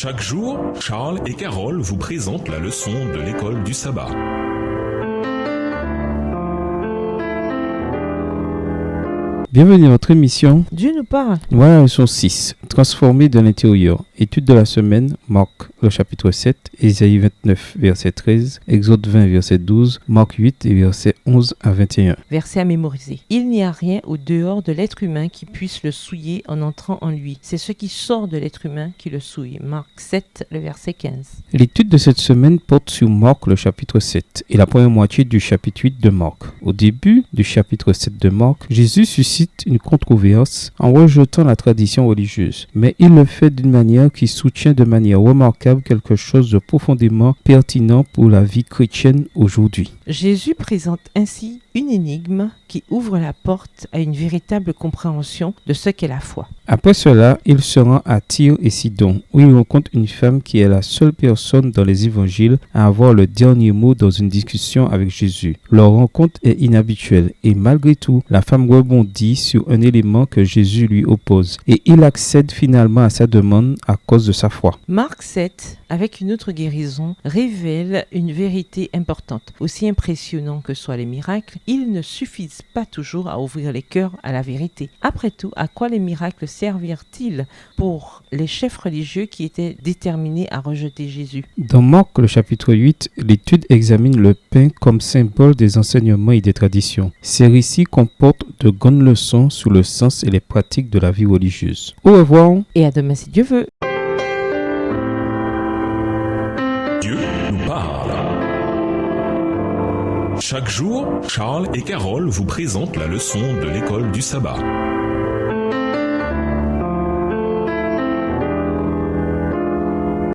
Chaque jour, Charles et Carole vous présentent la leçon de l'école du sabbat. Bienvenue à votre émission. Dieu nous parle. Voilà la leçon 6, transformé de l'intérieur. Étude de la semaine, Marc, le chapitre 7, Ésaïe 29, verset 13, Exode 20, verset 12, Marc 8 et verset 11 à 21. Verset à mémoriser. Il n'y a rien au dehors de l'être humain qui puisse le souiller en entrant en lui. C'est ce qui sort de l'être humain qui le souille. Marc 7, le verset 15. L'étude de cette semaine porte sur Marc, le chapitre 7, et la première moitié du chapitre 8 de Marc. Au début du chapitre 7 de Marc, Jésus suscite une controverse en rejetant la tradition religieuse, mais il le fait d'une manière qui soutient de manière remarquable quelque chose de profondément pertinent pour la vie chrétienne aujourd'hui. Jésus présente ainsi une énigme qui ouvre la porte à une véritable compréhension de ce qu'est la foi. Après cela, il se rend à Tyr et Sidon, où il rencontre une femme qui est la seule personne dans les évangiles à avoir le dernier mot dans une discussion avec Jésus. Leur rencontre est inhabituelle et malgré tout, la femme rebondit sur un élément que Jésus lui oppose et il accède finalement à sa demande à cause de sa foi. Marc 7, avec une autre guérison, révèle une vérité importante. Aussi impressionnant que soient les miracles, ils ne suffisent pas toujours à ouvrir les cœurs à la vérité. Après tout, à quoi les miracles servirent-ils pour les chefs religieux qui étaient déterminés à rejeter Jésus? Dans Marc, le chapitre 8, l'étude examine le pain comme symbole des enseignements et des traditions. Ces récits comportent de grandes leçons sur le sens et les pratiques de la vie religieuse. Au revoir Et à demain si Dieu veut. Dieu nous parle. Chaque jour, Charles et Carole vous présentent la leçon de l'école du sabbat.